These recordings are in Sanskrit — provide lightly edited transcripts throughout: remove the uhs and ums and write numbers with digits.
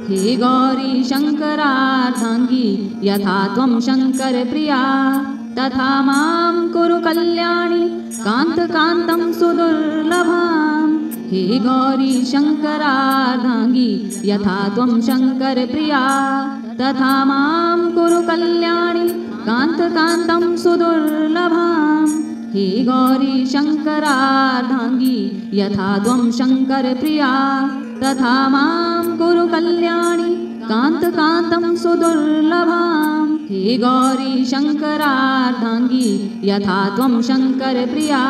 हे गौरी शङ्करार्धाङ्गी यथा त्वं शङ्करप्रिया तथा मां कुरु कल्याणि कान्तकान्तं सुदुर्लभाम् हे गौरी शङ्करार्धाङ्गी यथा त्वं शङ्करप्रिया तथा मां कुरु कल्याणि कान्तकान्तं सुदुर्लभाम् हे गौरी शङ्करार्धाङ्गी यथा त्वं शङ्करप्रिया तथा मां कुरु कल्याणि कान्तकान्तं सुदुर्लभाम् हे गौरी शङ्करार्धाङ्गी यथा त्वं शङ्करप्रिया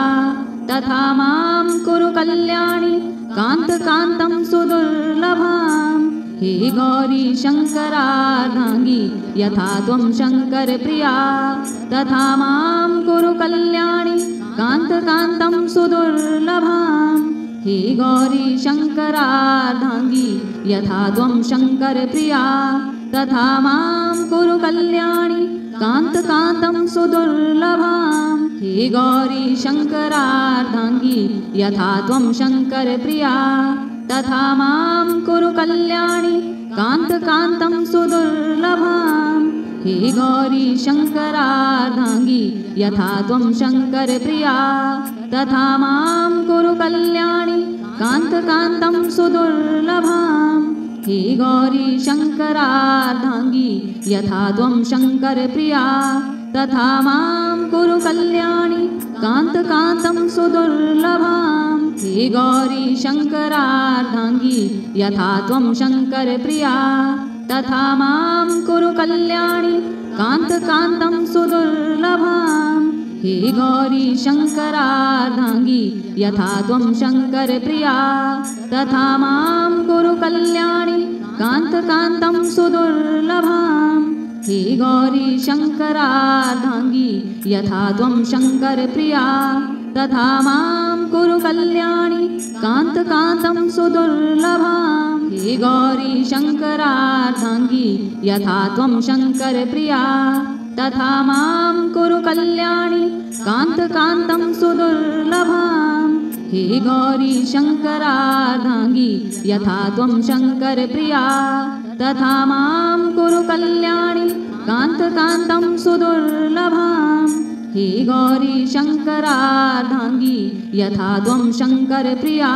तथा मां कुरु कल्याणि कान्तकान्तं सुदुर्लभाम् हे गौरी शङ्करार्धाङ्गी यथा त्वं शङ्करप्रिया तथा मां कुरु कल्याणि कान्तकान्तं सुदुर्लभाम् हे गौरी शङ्करार्धाङ्गी यथा त्वं शङ्करप्रिया तथा मां कुरु कल्याणि कान्तकान्तं सुदुर्लभाम् हे गौरी शङ्करार्धाङ्गी यथा त्वं शङ्करप्रिया तथा मां कुरु कल्याणि कान्तकान्तं सुदुर्लभाम् हे गौरी शङ्करार्धाङ्गी यथा त्वं शङ्करप्रिया तथा मां कुरु कल्याणि कान्तकान्तं सुदुर्लभाम् हे गौरी शङ्करार्धाङ्गी यथा त्वं शङ्करप्रिया तथा मां कुरु कल्याणि कान्तकान्तं सुदुर्लभाम् हे गौरी शङ्करार्धाङ्गी यथा त्वं शङ्करप्रिया तथा मां कुरु कल्याणि कान्तकान्तं सुदुर्लभाम् हे गौरी शङ्करार्धाङ्गी यथा त्वं शङ्करप्रिया तथा मां कुरु कल्याणि कान्तकान्तं सुदुर्लभाम् हे गौरी शङ्करार्धाङ्गी यथा त्वं शङ्करप्रिया तथा मां कुरु कल्याणि कान्तकान्तं सुदुर्लभाम् हे गौरी शङ्करार्धाङ्गी यथा त्वं शङ्करप्रिया तथा मां कुरु कल्याणि कान्तकान्तं सुदुर्लभाम् हे गौरी शङ्करार्धाङ्गी यथा त्वं शङ्करप्रिया तथा मां कुरु कल्याणि कान्तकान्तं सुदुर्लभाम् हे गौरी शङ्करार्धाङ्गी यथा त्वं शङ्करप्रिया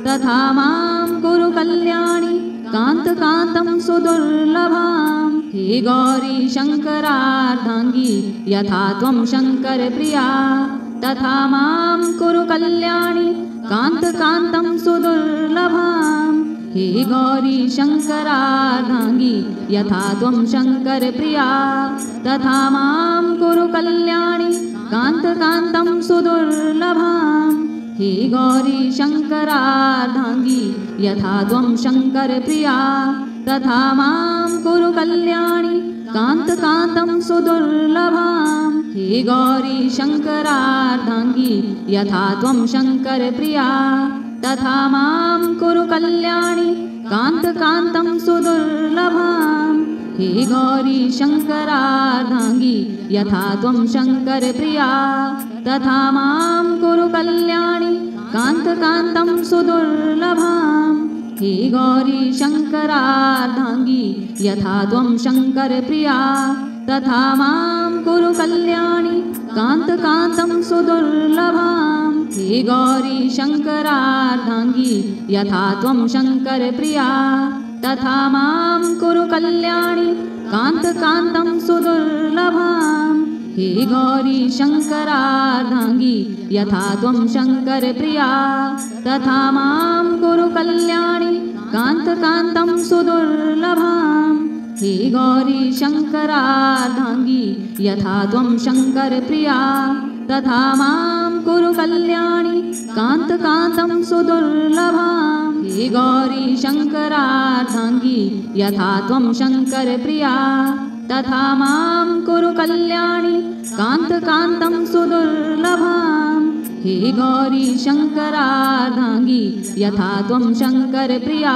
तथा मां कुरु कल्याणि कान्तकान्तं सुदुर्लभाम् हे गौरी शङ्करार्धाङ्गी यथा त्वं शङ्करप्रिया तथा मां कुरु कल्याणि कान्तकान्तं सुदुर्लभाम् हे गौरी शङ्करार्धाङ्गी यथा त्वं शङ्करप्रिया तथा मां कुरु कल्याणि कान्तकान्तं सुदुर्लभाम् हे गौरी शङ्करार्धाङ्गी यथा त्वं शङ्करप्रिया तथा मां कुरु कल्याणि कान्तकान्तं सुदुर्लभाम् हे गौरी शङ्करार्धाङ्गी यथा त्वं शङ्करप्रिया तथा मां कुरु कल्याणि कान्तकान्तं सुदुर्लभाम् हे गौरी शङ्करार्धाङ्गी यथा त्वं शङ्करप्रिया तथा मां कुरु कल्याणि कान्तकान्तं सुदुर्लभाम् हे गौरी शङ्करार्धाङ्गी यथा त्वं शङ्करप्रिया तथा मां कुरु कल्याणि कान्तकान्तं सुदुर्लभाम् हे गौरी शङ्करार्धाङ्गी यथा त्वं शङ्करप्रिया तथा मां कुरु कल्याणि कान्तकान्तं सुदुर्लभाम् हे गौरी शङ्करार्धाङ्गी यथा त्वं शङ्करप्रिया तथा मां कुरु कल्याणि कान्तकान्तं सुदुर्लभाम् हे गौरी शङ्करार्धाङ्गी यथा त्वं शङ्करप्रिया तथा मां कुरु कल्याणि कान्तकान्तं सुदुर्लभाम् हे गौरी शङ्करार्धाङ्गी यथा त्वं शङ्करप्रिया तथा मां कुरु कल्याणि कान्तकान्तं सुदुर्लभाम् हे गौरी शङ्करार्धाङ्गी यथा त्वं शङ्करप्रिया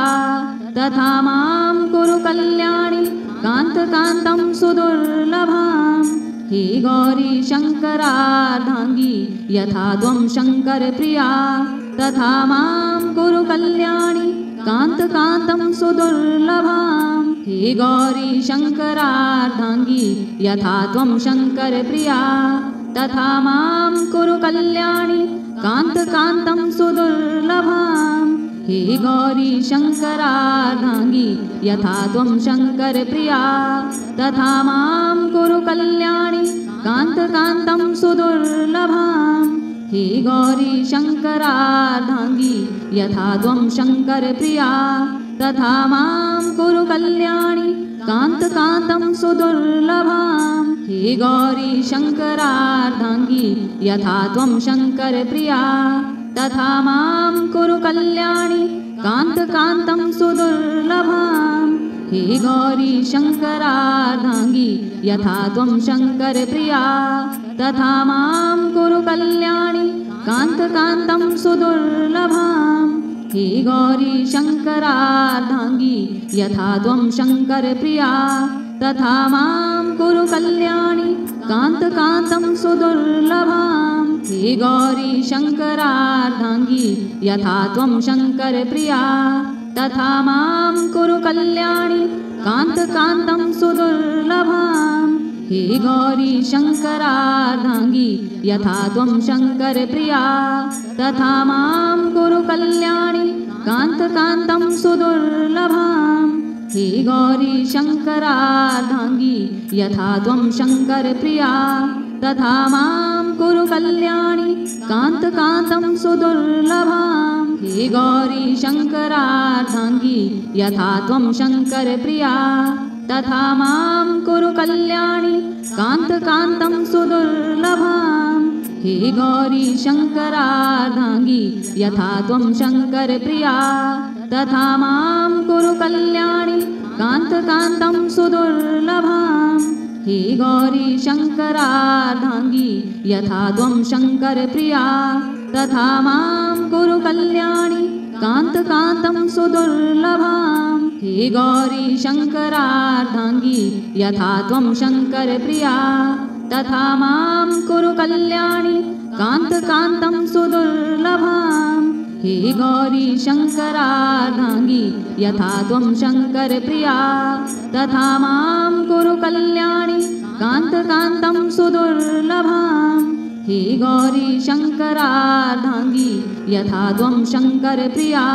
तथा मां कुरु कल्याणि कान्तकान्तं सुदुर्लभाम् हे गौरी शङ्करार्धाङ्गी यथा त्वं शङ्करप्रिया तथा मां कुरु कल्याणि कान्तकान्तं सुदुर्लभाम् हे गौरी शङ्करार्धाङ्गी यथा त्वं शङ्करप्रिया तथा मां कुरु कल्याणि कान्तकान्तं सुदुर्लभाम् हे गौरी शङ्करार्धाङ्गी यथा त्वं शङ्करप्रिया तथा मां कुरु कल्याणि कान्तकान्तं सुदुर्लभाम् हे गौरी शङ्करार्धाङ्गी यथा त्वं शङ्करप्रिया तथा मां कुरु कल्याणि कान्तकान्तं सुदुर्लभाम् हे गौरी शङ्करार्धाङ्गी यथा त्वं शङ्करप्रिया तथा मां कुरु कल्याणि कान्तकान्तं सुदुर्लभाम् हे गौरी शङ्करार्धाङ्गी यथा त्वं शङ्करप्रिया तथा मां कुरु कल्याणि कान्तकान्तं सुदुर्लभाम् हे गौरी शङ्करार्धाङ्गी यथा त्वं शङ्करप्रिया तथा मां कुरु कल्याणि कान्तकान्तं सुदुर्लभाम् हे गौरी शङ्करार्धाङ्गी यथा त्वं शङ्करप्रिया तथा मां कुरु कल्याणि कान्तकान्तं सुदुर्लभाम् हे गौरी शङ्करार्धाङ्गी यथा त्वं शङ्करप्रिया तथा मां कुरु कल्याणि कान्तकान्तं सुदुर्लभाम् हे गौरी शङ्करार्धाङ्गी यथा त्वं शङ्करप्रिया तथा मां कुरु कल्याणि कान्तकान्तं सुदुर्लभाम् हे गौरी शङ्करार्धाङ्गी यथा त्वं शङ्करप्रिया तथा मां कुरु कल्याणि कान्तकान्तं सुदुर्लभाम् हे गौरी शङ्करार्धाङ्गी यथा त्वं शङ्करप्रिया तथा मां कुरु कल्याणि कान्तकान्तं सुदुर्लभाम् हे गौरी शङ्करार्धाङ्गी यथा त्वं शङ्करप्रिया तथा मां कुरु कल्याणि कान्तकान्तं सुदुर्लभाम् हे गौरी शङ्करार्धाङ्गी यथा त्वं शङ्करप्रिया तथा मां कुरु कल्याणि कान्तकान्तं सुदुर्लभाम् हे गौरी शङ्करार्धाङ्गी यथा त्वं शङ्करप्रिया तथा मां कुरु कल्याणि कान्तकान्तं सुदुर्लभाम् हे गौरी शङ्करार्धाङ्गी यथा त्वं शङ्करप्रिया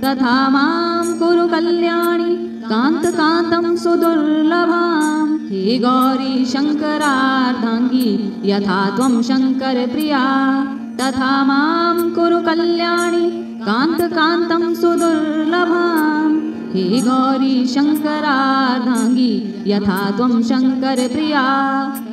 तथा मां कुरु कल्याणि कान्तकान्तं सुदुर्लभाम् हे गौरी शङ्करार्धाङ्गी यथा त्वं शङ्करप्रिया तथा मां कुरु कल्याणि कान्तकान्तं सुदुर्लभाम् हे गौरी शङ्करार्धाङ्गी यथा त्वं शङ्करप्रिया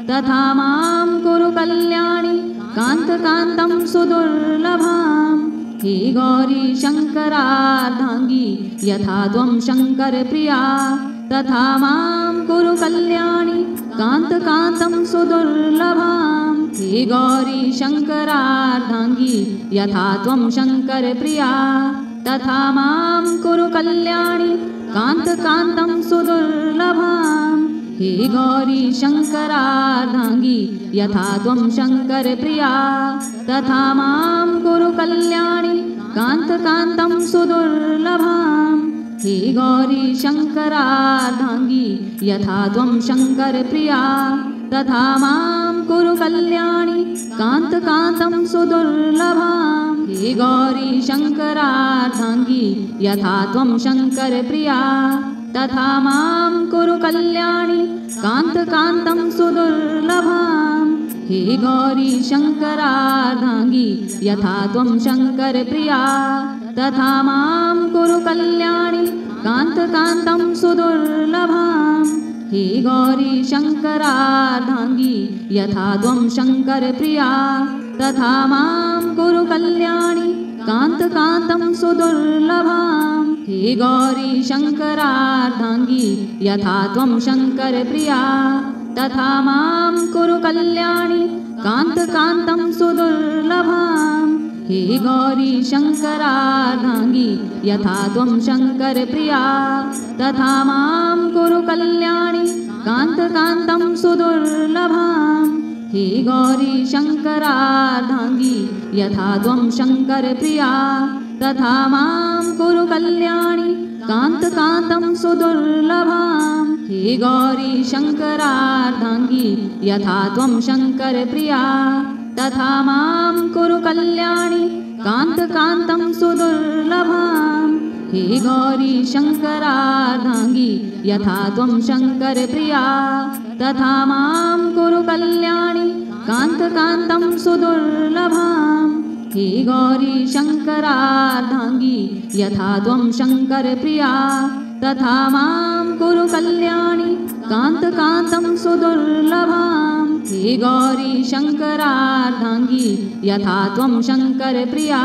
तथा मां कुरु कल्याणि कान्तकान्तं सुदुर्लभाम् हे गौरी शङ्करार्धाङ्गी यथा त्वं शङ्करप्रिया तथा मां कुरु कल्याणि कान्तकान्तं सुदुर्लभाम् हे गौरी शङ्करार्धाङ्गी यथा त्वं शङ्करप्रिया तथा मां कुरु कल्याणि कान्तकान्तं सुदुर्लभाम् हे गौरी शङ्करार्धाङ्गी यथा त्वं शङ्करप्रिया तथा मां कुरु कल्याणि कान्तकान्तं सुदुर्लभाम् हे गौरी शङ्करार्धाङ्गी यथा त्वं शङ्करप्रिया तथा मां कुरु कल्याणि कान्तकान्तं सुदुर्लभाम् हे गौरी शङ्करार्धाङ्गी यथा त्वं शङ्करप्रिया तथा मां कुरु कल्याणि कान्तकान्तं सुदुर्लभाम् हे गौरी शङ्करार्धाङ्गी यथा त्वं शङ्करप्रिया तथा मां कुरु कल्याणि कान्तकान्तं सुदुर्लभाम् हे गौरी शङ्करार्धाङ्गी यथा त्वं शङ्करप्रिया तथा मां कुरु कल्याणि कान्तकान्तं सुदुर्लभाम् हे गौरी शङ्करार्धाङ्गी यथा त्वं शङ्करप्रिया तथा मां कुरु कल्याणि कान्तकान्तं सुदुर्लभाम् हे गौरी शङ्करार्धाङ्गी यथा त्वं शङ्करप्रिया तथा मां कुरु कल्याणि कान्तकान्तं सुदुर्लभाम् हे गौरी शङ्करार्धाङ्गी यथा त्वं शङ्करप्रिया तथा मां कुरु कल्याणि कान्तकान्तं सुदुर्लभां हे गौरी शङ्करार्धाङ्गी यथा त्वं शङ्करप्रिया तथा मां कुरु कल्याणि कान्तकान्तं सुदुर्लभां हे गौरी शङ्करार्धाङ्गी यथा त्वं शङ्करप्रिया तथा मां कुरु कल्याणि कान्तकान्तं सुदुर्लभां हे गौरी शङ्करार्धाङ्गी यथा त्वं शङ्करप्रिया तथा मां कुरु कल्याणि कान्तकान्तं सुदुर्लभां हे गौरी शङ्करार्धाङ्गी यथा त्वं शङ्करप्रिया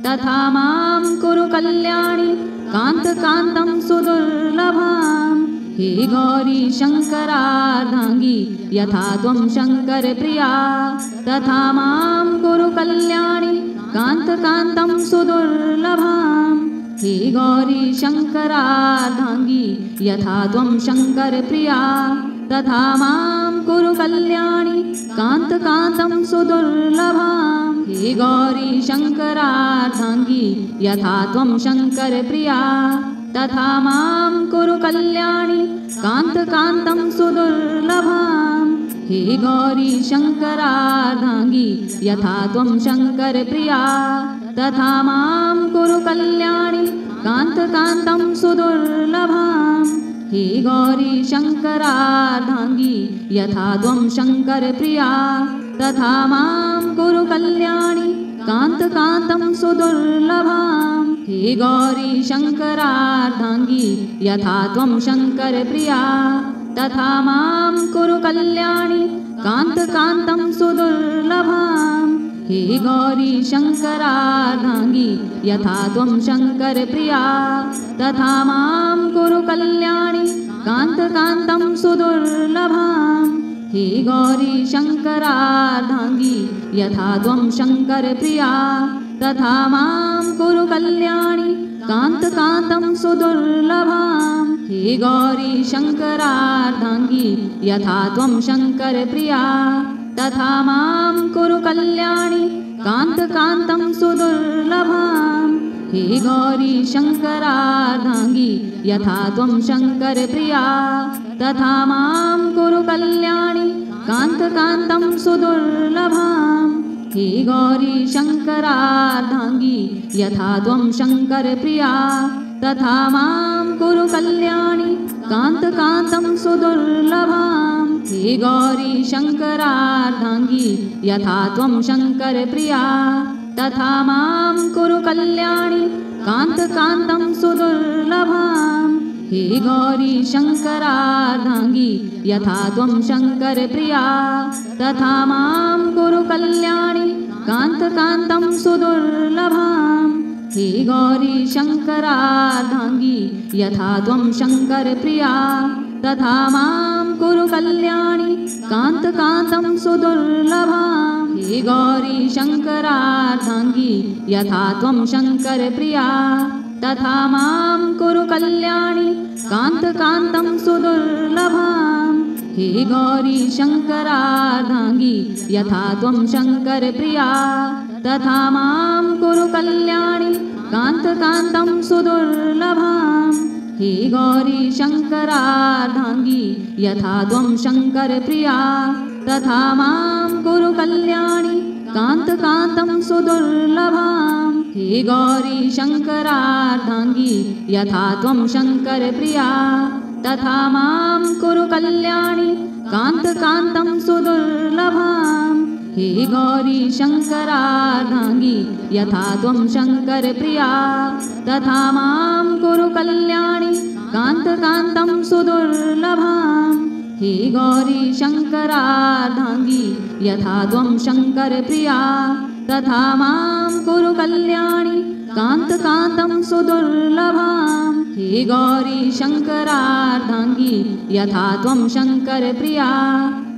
तथा मां कुरु कल्याणि कान्तकान्तं सुदुर्लभां हे गौरी शङ्करार्धाङ्गी यथा त्वं शङ्करप्रिया तथा मां कुरु कल्याणि कान्तकान्तं सुदुर्लभां हे गौरी शङ्करार्धाङ्गी यथा त्वं शङ्करप्रिया तथा मां कुरु कल्याणि कान्तकान्तं सुदुर्लभां हे गौरी शङ्करार्धाङ्गी यथा त्वं शङ्करप्रिया तथा मां कुरु कल्याणि कान्तकान्तं सुदुर्लभां हे गौरी शङ्करार्धाङ्गी यथा त्वं शङ्करप्रिया तथा मां कुरु कल्याणि कान्तकान्तं सुदुर्लभां हे गौरी शङ्करार्धाङ्गी यथा त्वं शङ्करप्रिया तथा मां कुरु कल्याणि कान्तकान्तं सुदुर्लभां हे गौरी शङ्करार्धाङ्गी यथा त्वं शङ्करप्रिया तथा मां कुरु कल्याणि कान्तकान्तं सुदुर्लभां हे गौरी शङ्करार्धाङ्गी यथा त्वं शङ्करप्रिया तथा मां कुरु कल्याणि कान्तकान्तं सुदुर्लभां हे गौरी शङ्करार्धाङ्गी यथा त्वं शङ्करप्रिया तथा मां कुरु कल्याणि कान्तकान्तं सुदुर्लभां हे गौरी शङ्करार्धाङ्गी यथा त्वं शङ्करप्रिया तथा मां कुरु कल्याणि कान्तकान्तं सुदुर्लभां हे गौरी शङ्करार्धाङ्गी यथा त्वं शङ्करप्रिया तथा मां कुरु कल्याणि कान्तकान्तं सुदुर्लभां हे गौरी शङ्करार्धाङ्गी यथा त्वं शङ्करप्रिया तथा मां कुरु कल्याणि कान्तकान्तं सुदुर्लभां हे गौरी शङ्करार्धाङ्गी यथा त्वं शङ्करप्रिया तथा मां कुरु कल्याणि कान्तकान्तं सुदुर्लभां हे गौरी शङ्करार्धाङ्गी यथा त्वं शङ्करप्रिया तथा मां कुरु कल्याणि कान्तकान्तं सुदुर्लभां हे गौरी शङ्करार्धाङ्गी यथा त्वं शङ्करप्रिया तथा मां कुरु कल्याणि कान्तकान्तं सुदुर्लभां हे गौरी शङ्करार्धाङ्गी यथा त्वं शङ्करप्रिया तथा मां कुरु कल्याणि कान्तकान्तं सुदुर्लभां हे गौरी शङ्करार्धाङ्गी यथा त्वं शङ्करप्रिया तथा मां कुरु कल्याणि कान्तकान्तं सुदुर्लभां हे गौरी शङ्करार्धाङ्गी यथा त्वं शङ्करप्रिया तथा मां कुरु कल्याणि कान्तकान्तं सुदुर्लभां हे गौरी शङ्करार्धाङ्गी यथा त्वं शङ्करप्रिया तथा मां कुरु कल्याणि कान्तकान्तं सुदुर्लभां हे गौरी शङ्करार्धाङ्गी यथा त्वं शङ्करप्रिया तथा मां कुरु कल्याणि कान्तकान्तं सुदुर्लभां हे गौरी शङ्करार्धाङ्गी यथा त्वं शङ्करप्रिया तथा मां कुरु कल्याणि कान्तकान्तं सुदुर्लभां हे गौरी शङ्करार्धाङ्गी यथा त्वं शङ्करप्रिया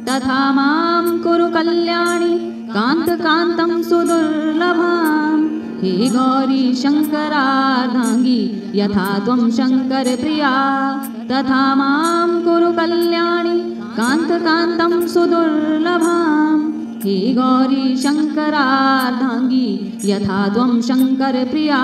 तथा मां कुरु कल्याणि कान्तकान्तं सुदुर्लभां हे गौरी शङ्करार्धाङ्गी यथा त्वं शङ्करप्रिया तथा मां कुरु कल्याणि कान्तकान्तं सुदुर्लभां हे गौरी शङ्करार्धाङ्गी यथा त्वं शङ्करप्रिया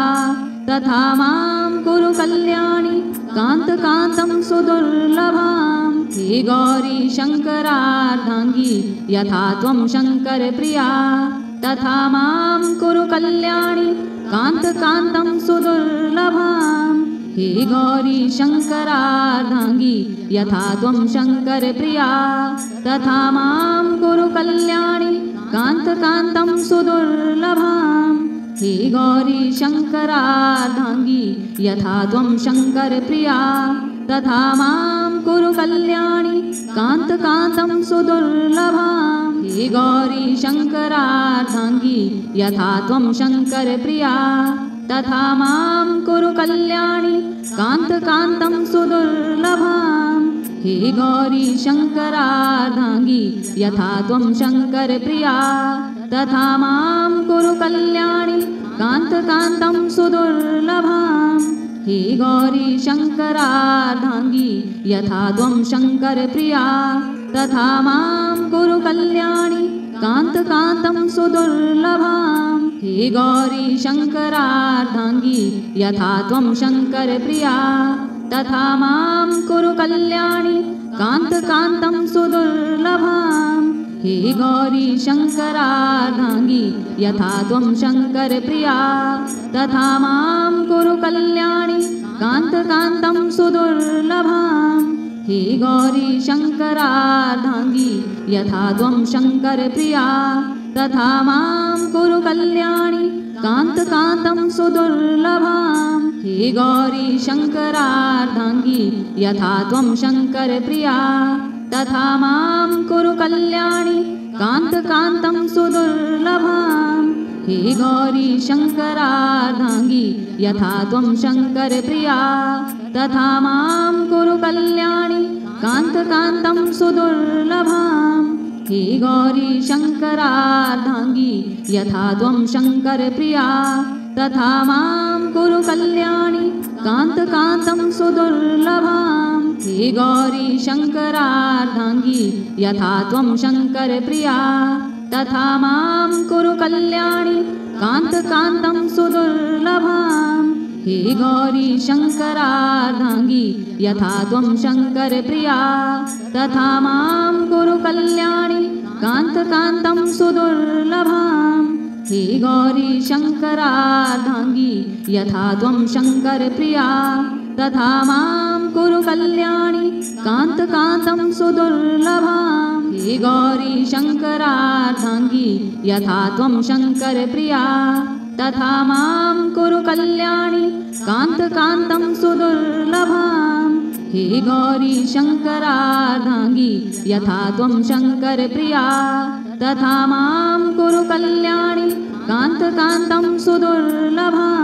तथा मां कुरु कल्याणि कान्तकान्तं सुदुर्लभां हे गौरी शङ्करार्धाङ्गी यथा त्वं शङ्करप्रिया तथा मां कुरु कल्याणि कान्तकान्तं सुदुर्लभां हे गौरी शङ्करार्धाङ्गी यथा त्वं शङ्करप्रिया तथा मां कुरु कल्याणि कान्तकान्तं सुदुर्लभां हे गौरी शङ्करार्धाङ्गी यथा त्वं शङ्करप्रिया तथा मां कुरु कल्याणि कान्तकान्तं सुदुर्लभां हे गौरी शङ्करार्धाङ्गी यथा त्वं शङ्करप्रिया तथा मां कुरु कल्याणि कान्तकान्तं सुदुर्लभां हे गौरी शङ्करार्धाङ्गी यथा त्वं शङ्करप्रिया तथा मां कुरु कल्याणि कान्तकान्तं सुदुर्लभां हे गौरी शङ्करार्धाङ्गी यथा त्वं शङ्करप्रिया तथा मां कुरु कल्याणि कान्तकान्तं सुदुर्लभां हे गौरी शङ्करार्धाङ्गी यथा त्वं शङ्करप्रिया तथा मां कुरु कल्याणि कान्तकान्तं सुदुर्लभां हे गौरी शङ्करार्धाङ्गी यथा त्वं शङ्करप्रिया तथा मां कुरु कल्याणि कान्तकान्तं सुदुर्लभां हे गौरी शङ्करार्धाङ्गी यथा त्वं शङ्करप्रिया तथा मां कुरु कल्याणि कान्तकान्तं सुदुर्लभां हे गौरी शङ्करार्धाङ्गी यथा त्वं शङ्करप्रिया तथा मां कुरु कल्याणि कान्तकान्तं सुदुर्लभां हे गौरी शङ्करार्धाङ्गी यथा त्वं शङ्करप्रिया तथा मां कुरु कल्याणि कान्तकान्तं सुदुर्लभां हे गौरी शङ्करार्धाङ्गी यथा त्वं शङ्करप्रिया तथा मां कुरु कल्याणि कान्तकान्तं सुदुर्लभां हे गौरी शङ्करार्धाङ्गी यथा त्वं शङ्करप्रिया तथा मां कुरु कल्याणि कान्तकान्तं सुदुर्लभां हे गौरी शङ्करार्धाङ्गी यथा त्वं शङ्करप्रिया तथा मां कुरु कल्याणि कान्तकान्तं सुदुर्लभां हे गौरी शङ्करार्धाङ्गी यथा त्वं शङ्करप्रिया तथा मां कुरु कल्याणि कान्तकान्तं सुदुर्लभां हे गौरी शङ्करार्धाङ्गी यथा त्वं शङ्करप्रिया तथा मां कुरु कल्याणि कान्तकान्तं सुदुर्लभां हे गौरी शङ्करार्धाङ्गी यथा त्वं शङ्करप्रिया तथा मां कुरु कल्याणि कान्तकान्तं सुदुर्लभां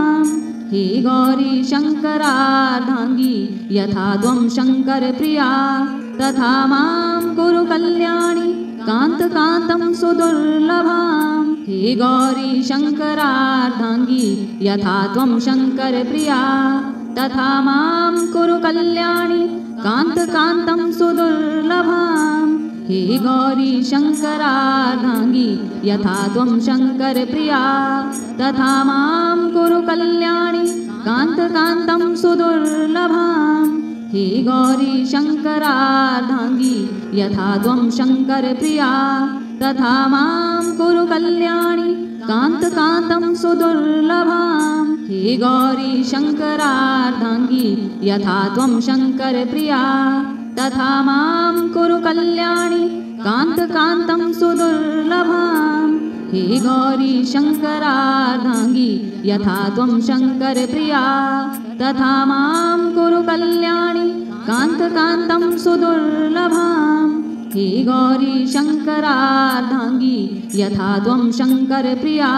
हे गौरी शङ्करार्धाङ्गी यथा त्वं शङ्करप्रिया तथा मां कुरु कल्याणि कान्तकान्तं सुदुर्लभां हे गौरी शङ्करार्धाङ्गी यथा त्वं शङ्करप्रिया तथा मां कुरु कल्याणि कान्तकान्तं सुदुर्लभां हे गौरी शङ्करार्धाङ्गी यथा त्वं शङ्करप्रिया तथा मां कुरु कल्याणि कान्तकान्तं सुदुर्लभां हे गौरी शङ्करार्धाङ्गी यथा त्वं शङ्करप्रिया तथा मां कुरु कल्याणि कान्तकान्तं सुदुर्लभां हे गौरी शङ्करार्धाङ्गी यथा त्वं शङ्करप्रिया तथा मां कुरु कल्याणि कान्तकान्तं सुदुर्लभां हे गौरी शङ्करार्धाङ्गी यथा त्वं शङ्करप्रिया तथा मां कुरु कल्याणि कान्तकान्तं सुदुर्लभां हे गौरी शङ्करार्धाङ्गी यथा त्वं शङ्करप्रिया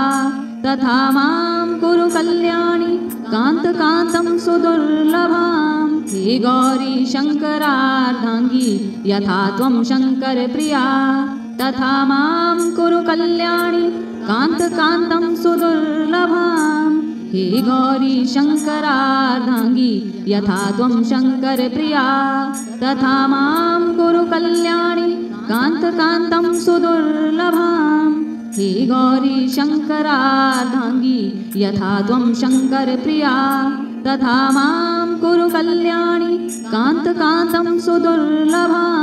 तथा मां कुरु कल्याणि कान्तकान्तं सुदुर्लभां हे गौरी शङ्करार्धाङ्गी यथा त्वं शङ्करप्रिया तथा मां कुरु कल्याणि कान्तकान्तं सुदुर्लभां हे गौरी शङ्करार्धाङ्गी यथा त्वं शङ्करप्रिया तथा मां कुरु कल्याणि कान्तकान्तं सुदुर्लभां हे गौरी शङ्करार्धाङ्गी यथा त्वं शङ्करप्रिया तथा मां कुरु कल्याणि कान्तकान्तं सुदुर्लभां